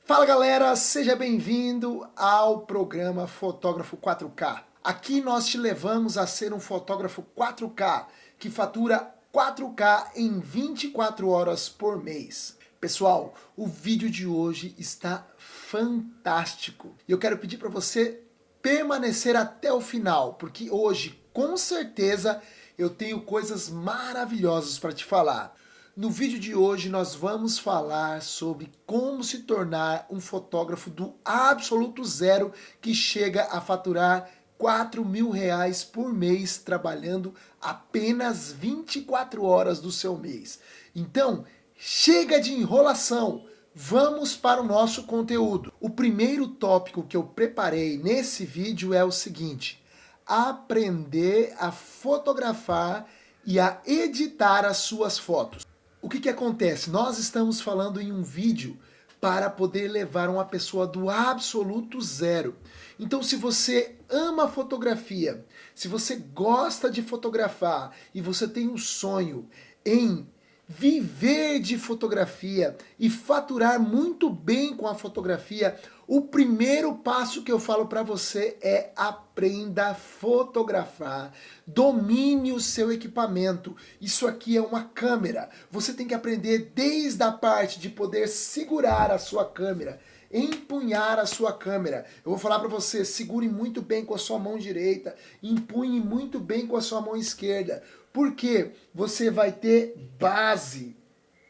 Fala galera, seja bem-vindo ao programa Fotógrafo 4K. Aqui nós te levamos a ser um fotógrafo 4K que fatura 4K em 24 horas por mês. Pessoal, o vídeo de hoje está fantástico. E eu quero pedir para você permanecer até o final, porque hoje, com certeza, eu tenho coisas maravilhosas para te falar. No vídeo de hoje nós vamos falar sobre como se tornar um fotógrafo do absoluto zero que chega a faturar R$ 4.000 por mês trabalhando apenas 24 horas do seu mês. Então, chega de enrolação, vamos para o nosso conteúdo. O primeiro tópico que eu preparei nesse vídeo é o seguinte: aprender a fotografar e a editar as suas fotos. O que acontece? Nós estamos falando em um vídeo para poder levar uma pessoa do absoluto zero. Então, se você ama fotografia, se você gosta de fotografar e você tem um sonho em viver de fotografia e faturar muito bem com a fotografia, o primeiro passo que eu falo para você é aprenda a fotografar, domine o seu equipamento. Isso aqui é uma câmera. Você tem que aprender desde a parte de poder segurar a sua câmera, empunhar a sua câmera. Eu vou falar para você, segure muito bem com a sua mão direita, empunhe muito bem com a sua mão esquerda, porque você vai ter base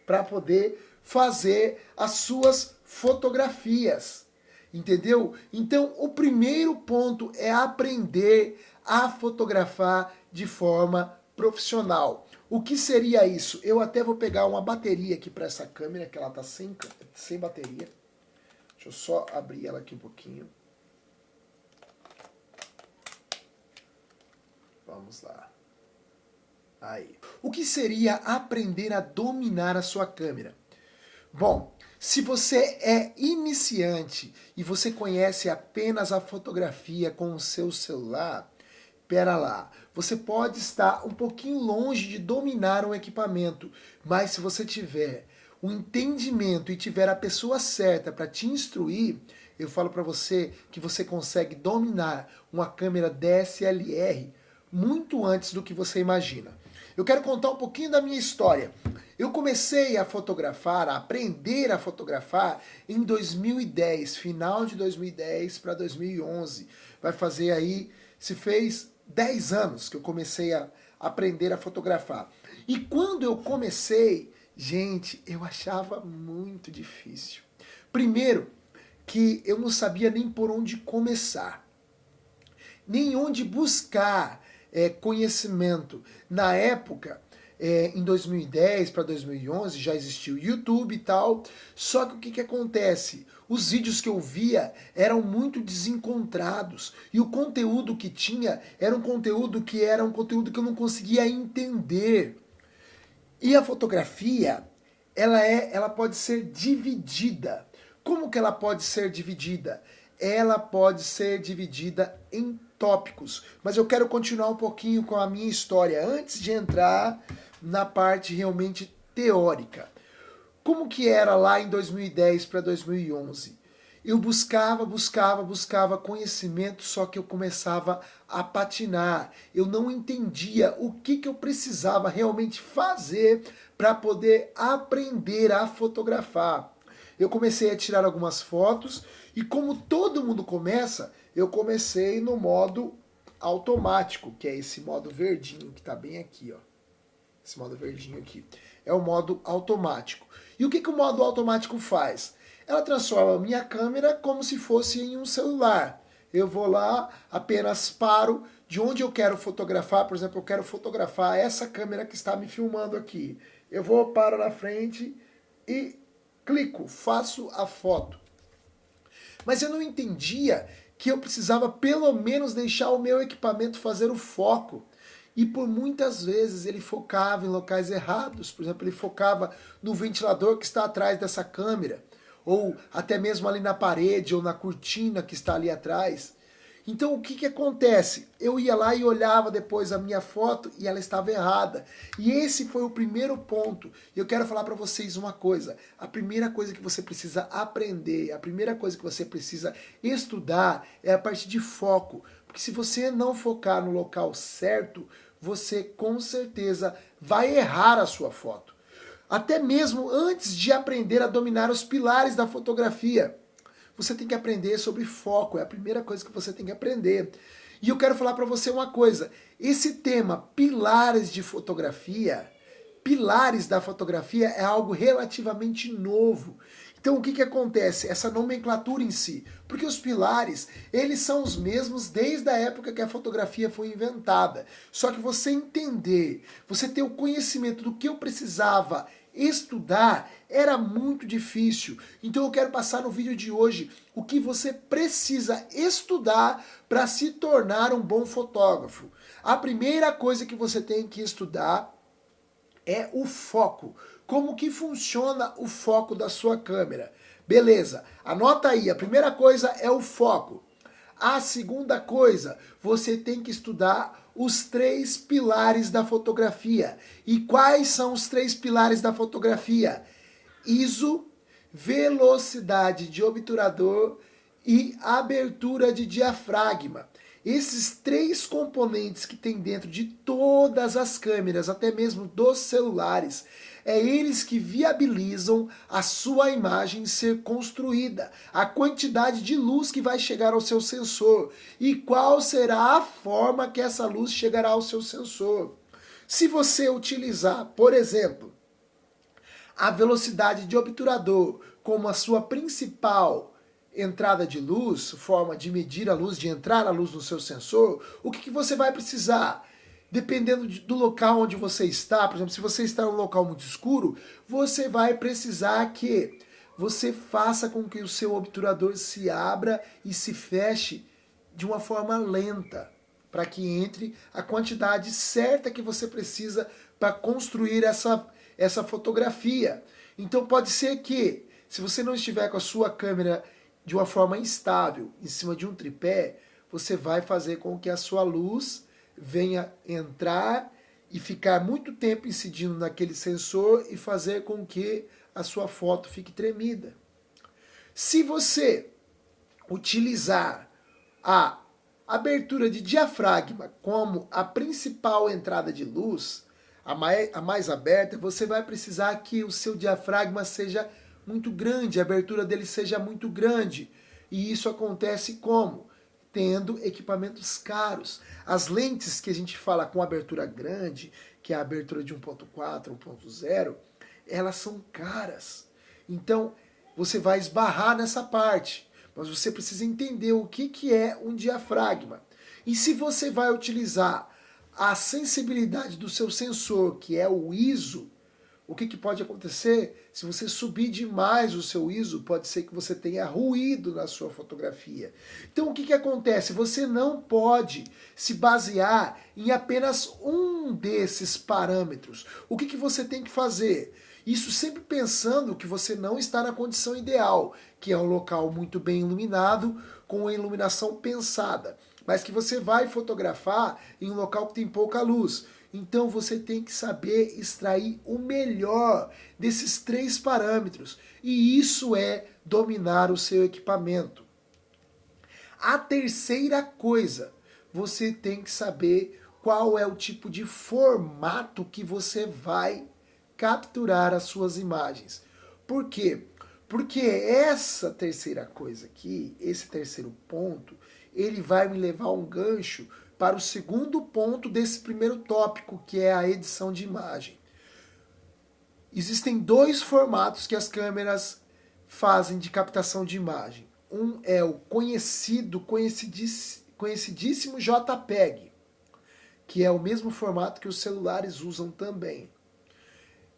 para poder fazer as suas fotografias. Entendeu? Então, o primeiro ponto é aprender a fotografar de forma profissional. O que seria isso? Eu até vou pegar uma bateria aqui para essa câmera, que ela está sem bateria. Deixa eu só abrir ela aqui um pouquinho. Vamos lá. Aí. O que seria aprender a dominar a sua câmera? Bom, se você é iniciante e você conhece apenas a fotografia com o seu celular, pera lá, você pode estar um pouquinho longe de dominar um equipamento, mas se você tiver o entendimento e tiver a pessoa certa para te instruir, eu falo para você que você consegue dominar uma câmera DSLR muito antes do que você imagina. Eu quero contar um pouquinho da minha história. Eu comecei a fotografar, a aprender a fotografar em 2010, final de 2010 para 2011. Vai fazer aí, se fez 10 anos que eu comecei a aprender a fotografar. E quando eu comecei, gente, eu achava muito difícil. Primeiro, que eu não sabia nem por onde começar, nem onde buscar conhecimento. Na época, em 2010 para 2011, já existia o YouTube e tal, só que o que acontece? Os vídeos que eu via eram muito desencontrados, e o conteúdo que tinha era um conteúdo que eu não conseguia entender. E a fotografia, ela pode ser dividida. Como que ela pode ser dividida? Ela pode ser dividida em tópicos. Mas eu quero continuar um pouquinho com a minha história antes de entrar na parte realmente teórica. Como que era lá em 2010 para 2011? Eu buscava conhecimento, só que eu começava a patinar. Eu não entendia o que eu precisava realmente fazer para poder aprender a fotografar. Eu comecei a tirar algumas fotos e, como todo mundo começa, eu comecei no modo automático, que é esse modo verdinho que está bem aqui, ó. Esse modo verdinho aqui é o modo automático. E o que o modo automático faz? Ela transforma a minha câmera como se fosse em um celular. Eu vou lá, apenas paro de onde eu quero fotografar. Por exemplo, eu quero fotografar essa câmera que está me filmando aqui. Eu vou, paro na frente e clico, faço a foto. Mas eu não entendia que eu precisava pelo menos deixar o meu equipamento fazer o foco. E por muitas vezes ele focava em locais errados. Por exemplo, ele focava no ventilador que está atrás dessa câmera, ou até mesmo ali na parede ou na cortina que está ali atrás. Então o que acontece? Eu ia lá e olhava depois a minha foto e ela estava errada. E esse foi o primeiro ponto. E eu quero falar para vocês uma coisa. A primeira coisa que você precisa aprender, a primeira coisa que você precisa estudar é a parte de foco. Porque se você não focar no local certo, você com certeza vai errar a sua foto. Até mesmo antes de aprender a dominar os pilares da fotografia. Você tem que aprender sobre foco, é a primeira coisa que você tem que aprender. E eu quero falar para você uma coisa, esse tema, pilares de fotografia, pilares da fotografia é algo relativamente novo. Então o que acontece? Essa nomenclatura em si, porque os pilares, eles são os mesmos desde a época que a fotografia foi inventada. Só que você entender, você ter o conhecimento do que eu precisava estudar era muito difícil. Então eu quero passar no vídeo de hoje o que você precisa estudar para se tornar um bom fotógrafo. A primeira coisa que você tem que estudar é o foco. Como que funciona o foco da sua câmera? Beleza, anota aí, a primeira coisa é o foco. A segunda coisa, você tem que estudar os 3 pilares da fotografia. E quais são os 3 pilares da fotografia? ISO, velocidade de obturador e abertura de diafragma. Esses 3 componentes que tem dentro de todas as câmeras, até mesmo dos celulares, é eles que viabilizam a sua imagem ser construída, a quantidade de luz que vai chegar ao seu sensor e qual será a forma que essa luz chegará ao seu sensor. Se você utilizar, por exemplo, a velocidade de obturador como a sua principal entrada de luz, forma de medir a luz, de entrar a luz no seu sensor, o que você vai precisar? Dependendo do local onde você está, por exemplo, se você está em um local muito escuro, você vai precisar que você faça com que o seu obturador se abra e se feche de uma forma lenta, para que entre a quantidade certa que você precisa para construir essa fotografia. Então pode ser que, se você não estiver com a sua câmera de uma forma instável, em cima de um tripé, você vai fazer com que a sua luz venha entrar e ficar muito tempo incidindo naquele sensor e fazer com que a sua foto fique tremida. Se você utilizar a abertura de diafragma como a principal entrada de luz, a mais aberta, você vai precisar que o seu diafragma seja muito grande, a abertura dele seja muito grande. E isso acontece como? Tendo equipamentos caros. As lentes que a gente fala com abertura grande, que é a abertura de 1.4, 1.0, elas são caras. Então, você vai esbarrar nessa parte. Mas você precisa entender o que é um diafragma. E se você vai utilizar a sensibilidade do seu sensor, que é o ISO, o que pode acontecer? Se você subir demais o seu ISO, pode ser que você tenha ruído na sua fotografia. Então o que acontece? Você não pode se basear em apenas um desses parâmetros. O que você tem que fazer? Isso sempre pensando que você não está na condição ideal, que é um local muito bem iluminado, com a iluminação pensada, mas que você vai fotografar em um local que tem pouca luz. Então você tem que saber extrair o melhor desses 3 parâmetros. E isso é dominar o seu equipamento. A terceira coisa, você tem que saber qual é o tipo de formato que você vai capturar as suas imagens. Por quê? Porque essa terceira coisa aqui, esse terceiro ponto, ele vai me levar um gancho para o segundo ponto desse primeiro tópico, que é a edição de imagem. Existem 2 formatos que as câmeras fazem de captação de imagem. Um é o conhecidíssimo JPEG, que é o mesmo formato que os celulares usam também.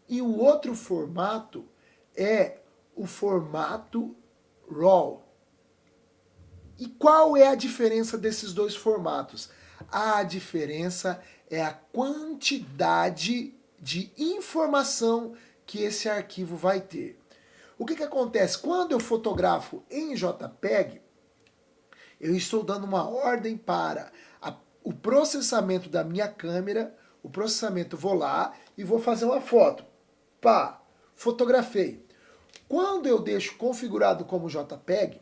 E o outro formato é o formato RAW. E qual é a diferença desses 2 formatos? A diferença é a quantidade de informação que esse arquivo vai ter. O que acontece? Quando eu fotografo em JPEG, Eu estou dando uma ordem para o processamento da minha câmera, o processamento, vou lá e vou fazer uma foto. Pá, fotografei. Quando eu deixo configurado como JPEG,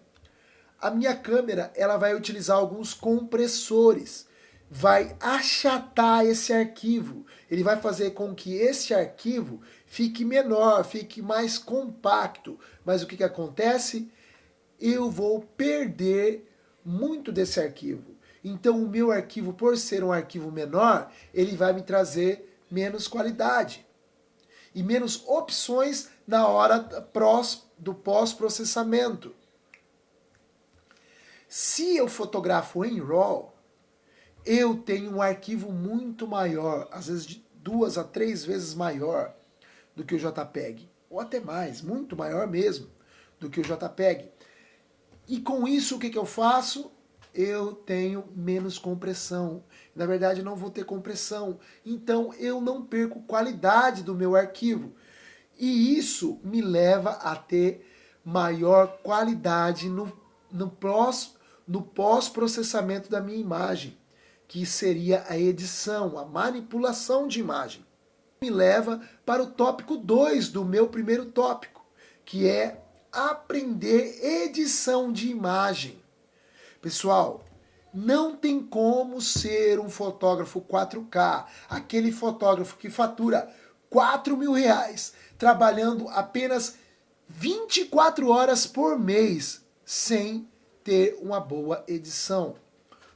a minha câmera ela vai utilizar alguns compressores, vai achatar esse arquivo, ele vai fazer com que esse arquivo fique menor, fique mais compacto. Mas o que acontece? Eu vou perder muito desse arquivo. Então o meu arquivo, por ser um arquivo menor, ele vai me trazer menos qualidade e menos opções na hora do pós-processamento. Se eu fotografo em RAW, eu tenho um arquivo muito maior, às vezes de 2 a 3 vezes maior do que o JPEG, ou até mais, muito maior mesmo do que o JPEG. E com isso, o que eu faço? Eu tenho menos compressão. Na verdade, não vou ter compressão. Então, eu não perco qualidade do meu arquivo. E isso me leva a ter maior qualidade no pós-processamento da minha imagem, que seria a edição, a manipulação de imagem. Me leva para o tópico 2 do meu primeiro tópico, que é aprender edição de imagem. Pessoal, não tem como ser um fotógrafo 4K, aquele fotógrafo que fatura R$ 4.000, trabalhando apenas 24 horas por mês, sem ter uma boa edição.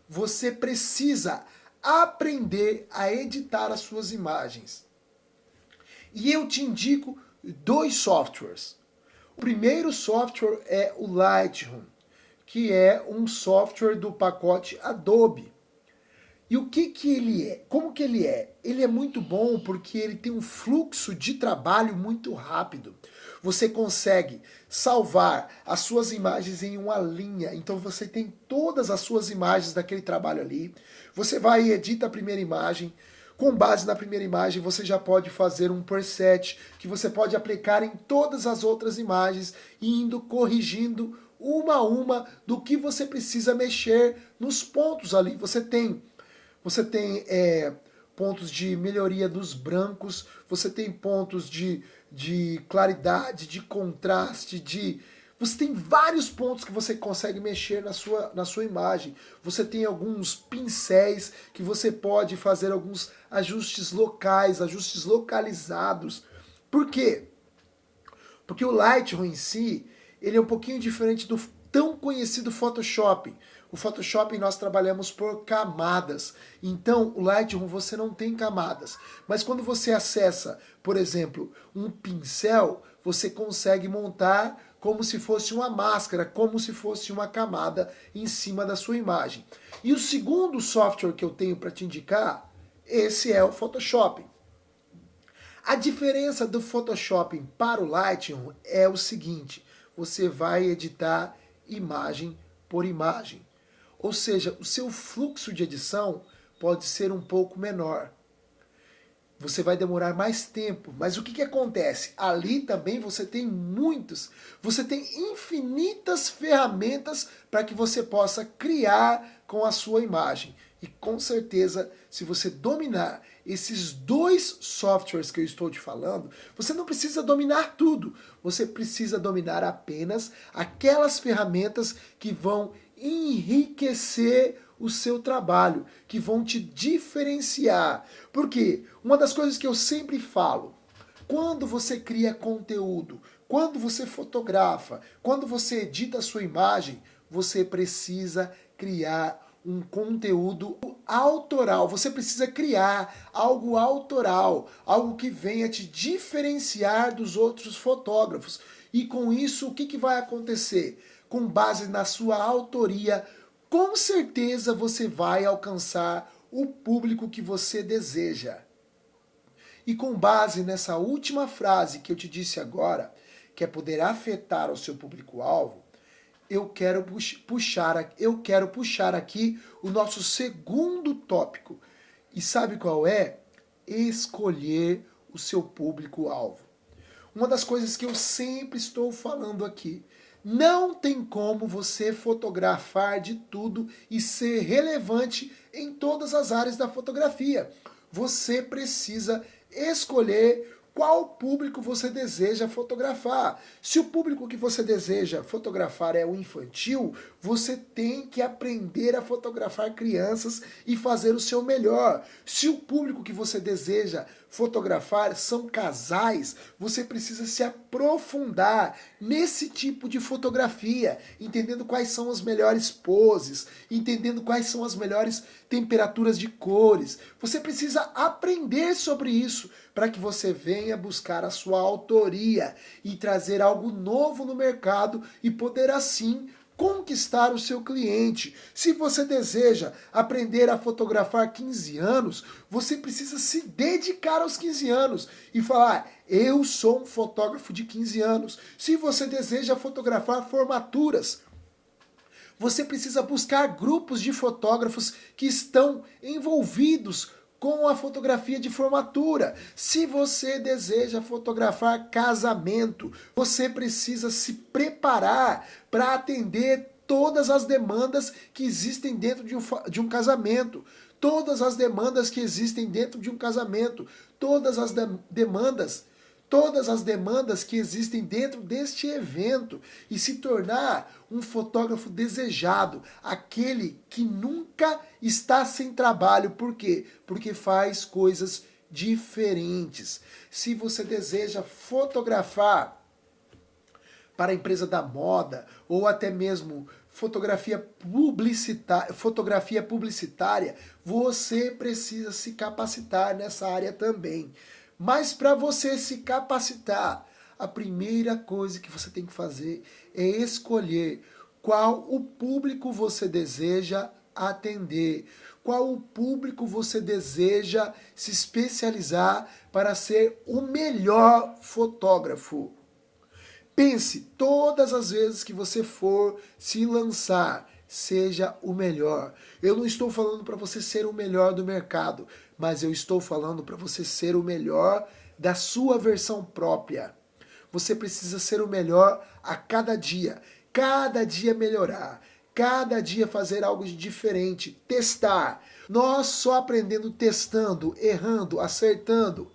Você precisa aprender a editar as suas imagens. E eu te indico 2 softwares. O primeiro software é o Lightroom, que é um software do pacote Adobe. E o que ele é? Como que ele é? Ele é muito bom porque ele tem um fluxo de trabalho muito rápido. Você consegue salvar as suas imagens em uma linha. Então você tem todas as suas imagens daquele trabalho ali. Você vai e edita a primeira imagem. Com base na primeira imagem, você já pode fazer um preset que você pode aplicar em todas as outras imagens, indo corrigindo uma a uma do que você precisa mexer nos pontos ali. Você tem pontos de melhoria dos brancos, você tem pontos de claridade, de contraste, você tem vários pontos que você consegue mexer na sua imagem. Você tem alguns pincéis que você pode fazer alguns ajustes locais, ajustes localizados. Por quê? Porque o Lightroom em si, ele é um pouquinho diferente do tão conhecido Photoshop. O Photoshop nós trabalhamos por camadas. Então, o Lightroom você não tem camadas. Mas quando você acessa, por exemplo, um pincel, você consegue montar como se fosse uma máscara, como se fosse uma camada em cima da sua imagem. E o segundo software que eu tenho para te indicar, esse é o Photoshop. A diferença do Photoshop para o Lightroom é o seguinte: você vai editar imagem por imagem. Ou seja, o seu fluxo de edição pode ser um pouco menor. Você vai demorar mais tempo. Mas o que acontece? Ali também você tem infinitas ferramentas para que você possa criar com a sua imagem. E com certeza, se você dominar esses 2 softwares que eu estou te falando, você não precisa dominar tudo. Você precisa dominar apenas aquelas ferramentas que vão enriquecer o seu trabalho, que vão te diferenciar. Porque uma das coisas que eu sempre falo, quando você cria conteúdo, quando você fotografa, quando você edita a sua imagem, você precisa criar um conteúdo autoral. Você precisa criar algo autoral, algo que venha te diferenciar dos outros fotógrafos. E com isso, o que vai acontecer? Com base na sua autoria, com certeza você vai alcançar o público que você deseja. E com base nessa última frase que eu te disse agora, que é poder afetar o seu público-alvo, eu quero puxar aqui o nosso segundo tópico. E sabe qual é? Escolher o seu público-alvo. Uma das coisas que eu sempre estou falando aqui, Não tem como você fotografar de tudo e ser relevante em todas as áreas da fotografia. Você precisa escolher qual público você deseja fotografar. Se o público que você deseja fotografar é o infantil, você tem que aprender a fotografar crianças e fazer o seu melhor. Se o público que você deseja fotografar são casais, você precisa se aprofundar nesse tipo de fotografia, entendendo quais são as melhores poses, entendendo quais são as melhores temperaturas de cores. Você precisa aprender sobre isso para que você venha buscar a sua autoria e trazer algo novo no mercado e poder assim conquistar o seu cliente. Se você deseja aprender a fotografar 15 anos, você precisa se dedicar aos 15 anos e falar: eu sou um fotógrafo de 15 anos. Se você deseja fotografar formaturas, você precisa buscar grupos de fotógrafos que estão envolvidos com a fotografia de formatura. Se você deseja fotografar casamento, você precisa se preparar para atender todas as demandas que existem dentro de um casamento. Todas as demandas que existem dentro de um casamento. Todas as demandas que existem dentro deste evento e se tornar um fotógrafo desejado, aquele que nunca está sem trabalho. Por quê? Porque faz coisas diferentes. Se você deseja fotografar para a empresa da moda ou até mesmo fotografia publicitária, você precisa se capacitar nessa área também. Mas para você se capacitar, a primeira coisa que você tem que fazer é escolher qual o público você deseja atender, qual o público você deseja se especializar para ser o melhor fotógrafo. Pense, todas as vezes que você for se lançar, seja o melhor. Eu não estou falando para você ser o melhor do mercado, mas eu estou falando para você ser o melhor da sua versão própria. Você precisa ser o melhor a cada dia melhorar, cada dia fazer algo de diferente, testar. Nós só aprendendo testando, errando, acertando,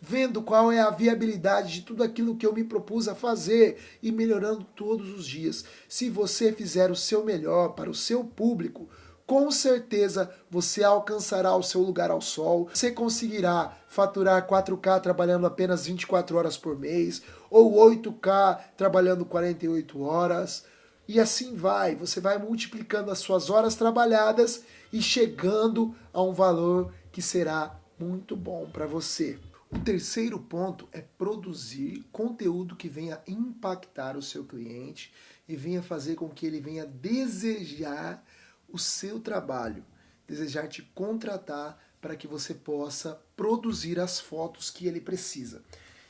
vendo qual é a viabilidade de tudo aquilo que eu me propus a fazer e melhorando todos os dias. Se você fizer o seu melhor para o seu público, com certeza você alcançará o seu lugar ao sol. Você conseguirá faturar 4K trabalhando apenas 24 horas por mês, ou 8K trabalhando 48 horas. E assim vai, você vai multiplicando as suas horas trabalhadas e chegando a um valor que será muito bom para você. O terceiro ponto é produzir conteúdo que venha impactar o seu cliente e venha fazer com que ele venha desejar o seu trabalho, desejar te contratar para que você possa produzir as fotos que ele precisa.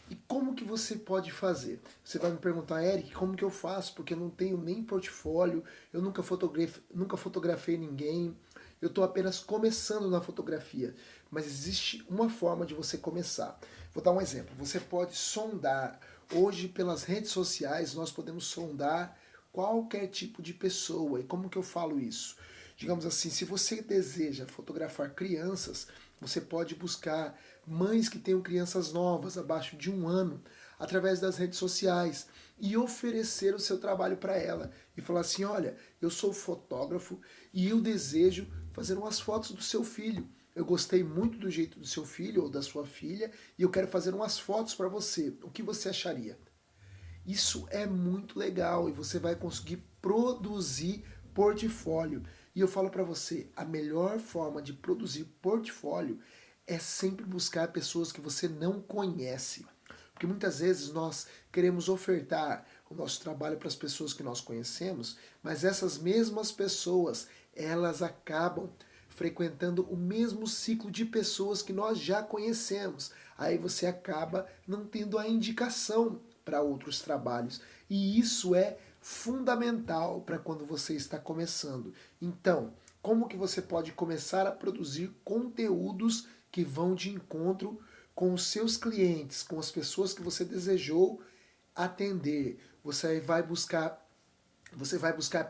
E como que você pode fazer? Você vai me perguntar: Eric, como que eu faço? Porque eu não tenho nem portfólio, eu nunca fotografei ninguém, eu estou apenas começando na fotografia. Mas existe uma forma de você começar. Vou dar um exemplo. Você pode sondar. Hoje, pelas redes sociais, nós podemos sondar qualquer tipo de pessoa. E como que eu falo isso? Digamos assim, se você deseja fotografar crianças, você pode buscar mães que tenham crianças novas, abaixo de 1 ano, através das redes sociais e oferecer o seu trabalho para ela. E falar assim: olha, eu sou fotógrafo e eu desejo fazer umas fotos do seu filho. Eu gostei muito do jeito do seu filho ou da sua filha e eu quero fazer umas fotos para você. O que você acharia? Isso é muito legal e você vai conseguir produzir portfólio. E eu falo para você, a melhor forma de produzir portfólio é sempre buscar pessoas que você não conhece. Porque muitas vezes nós queremos ofertar o nosso trabalho para as pessoas que nós conhecemos, mas essas mesmas pessoas, elas acabam frequentando o mesmo ciclo de pessoas que nós já conhecemos. Aí você acaba não tendo a indicação para outros trabalhos. E isso é fundamental para quando você está começando. Então, como que você pode começar a produzir conteúdos que vão de encontro com os seus clientes, com as pessoas que você desejou atender, você vai buscar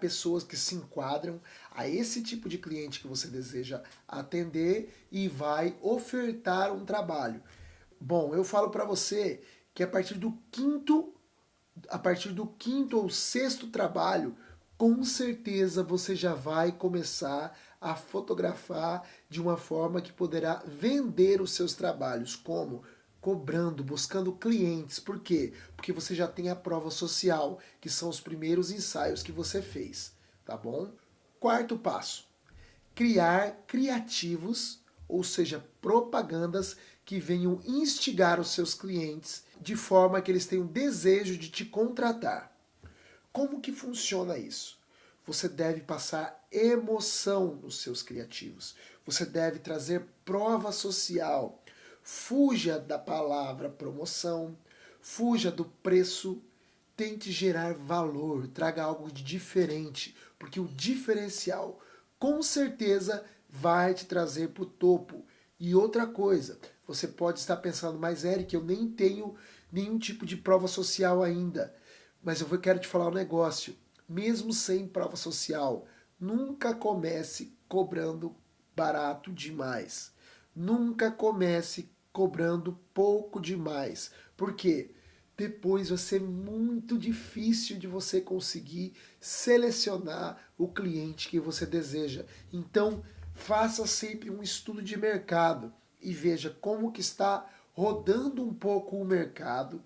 pessoas que se enquadram a esse tipo de cliente que você deseja atender e vai ofertar um trabalho. Bom, eu falo para você que a partir do quinto ou sexto trabalho, com certeza você já vai começar a fotografar de uma forma que poderá vender os seus trabalhos. Como? Cobrando, buscando clientes. Por quê? Porque você já tem a prova social, que são os primeiros ensaios que você fez, tá bom? Quarto passo: criar criativos, ou seja, propagandas que venham instigar os seus clientes de forma que eles tenham desejo de te contratar. Como que funciona isso? Você deve passar emoção nos seus criativos. Você deve trazer prova social. Fuja da palavra promoção, fuja do preço, tente gerar valor, traga algo de diferente, porque o diferencial com certeza vai te trazer para o topo. E outra coisa, você pode estar pensando, mas Eric, eu nem tenho nenhum tipo de prova social ainda. Mas eu quero te falar um negócio. Mesmo sem prova social, nunca comece cobrando barato demais. Nunca comece cobrando pouco demais. Por quê? Depois vai ser muito difícil de você conseguir selecionar o cliente que você deseja. Então, faça sempre um estudo de mercado e veja como que está rodando um pouco o mercado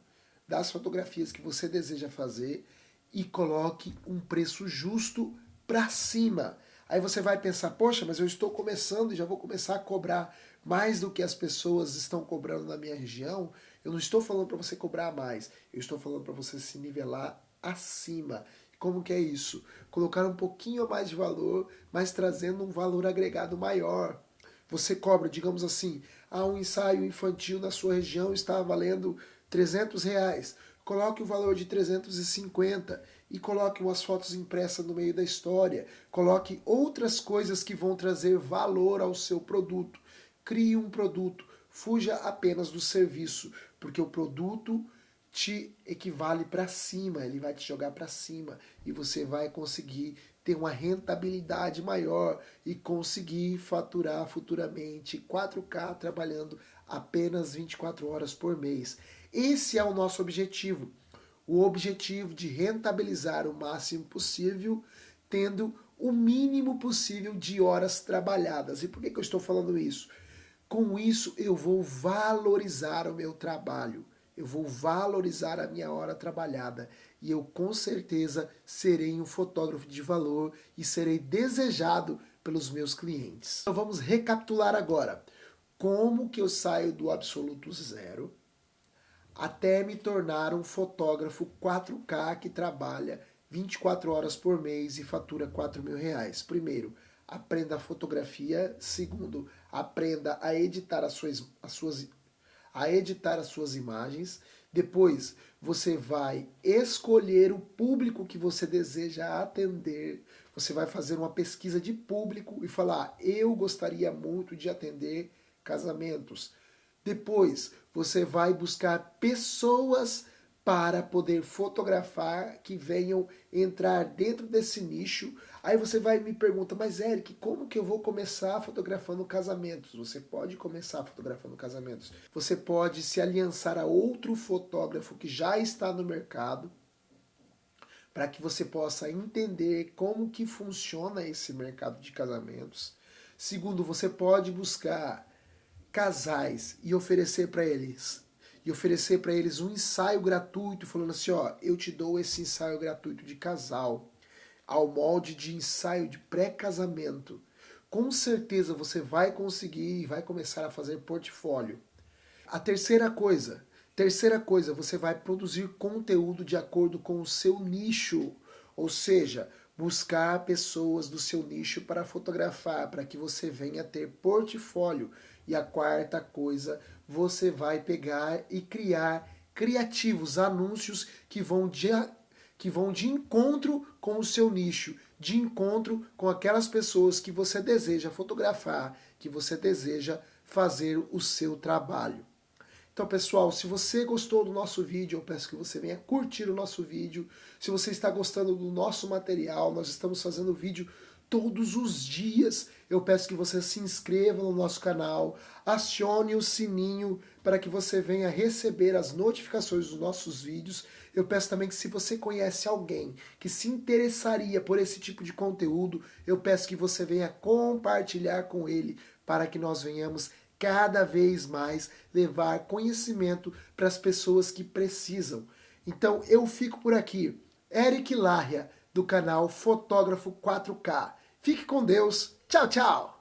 das fotografias que você deseja fazer e coloque um preço justo para cima. Aí você vai pensar, poxa, mas eu estou começando e já vou começar a cobrar mais do que as pessoas estão cobrando na minha região. Eu não estou falando para você cobrar mais, eu estou falando para você se nivelar acima. Como que é isso? Colocar um pouquinho a mais de valor, mas trazendo um valor agregado maior. Você cobra, digamos assim, um ensaio infantil na sua região está valendo R$ 300. Coloque o valor de 350 e coloque umas fotos impressas no meio da história. Coloque outras coisas que vão trazer valor ao seu produto. Crie um produto. Fuja apenas do serviço, porque o produto te equivale para cima, ele vai te jogar para cima e você vai conseguir ter uma rentabilidade maior e conseguir faturar futuramente 4K trabalhando apenas 24 horas por mês. Esse é o nosso objetivo. O objetivo de rentabilizar o máximo possível, tendo o mínimo possível de horas trabalhadas. E por que eu estou falando isso? Com isso, eu vou valorizar o meu trabalho. Eu vou valorizar a minha hora trabalhada. E eu, com certeza, serei um fotógrafo de valor e serei desejado pelos meus clientes. Então, vamos recapitular agora. Como que eu saio do absoluto zero até me tornar um fotógrafo 4K que trabalha 24 horas por mês e fatura R$ 4.000. Primeiro, aprenda a fotografia. Segundo, aprenda a editar a editar as suas imagens. Depois, você vai escolher o público que você deseja atender. Você vai fazer uma pesquisa de público e falar: eu gostaria muito de atender casamentos. Depois, você vai buscar pessoas para poder fotografar que venham entrar dentro desse nicho. Aí você vai e me pergunta, mas Eric, como que eu vou começar fotografando casamentos? Você pode começar fotografando casamentos. Você pode se aliançar a outro fotógrafo que já está no mercado, para que você possa entender como que funciona esse mercado de casamentos. Segundo, você pode buscar casais e oferecer para eles um ensaio gratuito, falando assim, ó, eu te dou esse ensaio gratuito de casal, ao molde de ensaio de pré-casamento. Com certeza você vai conseguir e vai começar a fazer portfólio. A terceira coisa, você vai produzir conteúdo de acordo com o seu nicho, ou seja, buscar pessoas do seu nicho para fotografar, para que você venha ter portfólio. E a quarta coisa, você vai pegar e criar criativos, anúncios que vão de encontro com o seu nicho, de encontro com aquelas pessoas que você deseja fotografar, que você deseja fazer o seu trabalho. Então, pessoal, se você gostou do nosso vídeo, eu peço que você venha curtir o nosso vídeo. Se você está gostando do nosso material, nós estamos fazendo vídeo todos os dias. Eu peço que você se inscreva no nosso canal, acione o sininho para que você venha receber as notificações dos nossos vídeos. Eu peço também que, se você conhece alguém que se interessaria por esse tipo de conteúdo, eu peço que você venha compartilhar com ele para que nós venhamos cada vez mais levar conhecimento para as pessoas que precisam. Então eu fico por aqui. Eric Larrea, do canal Fotógrafo 4K. Fique com Deus. Tchau, tchau!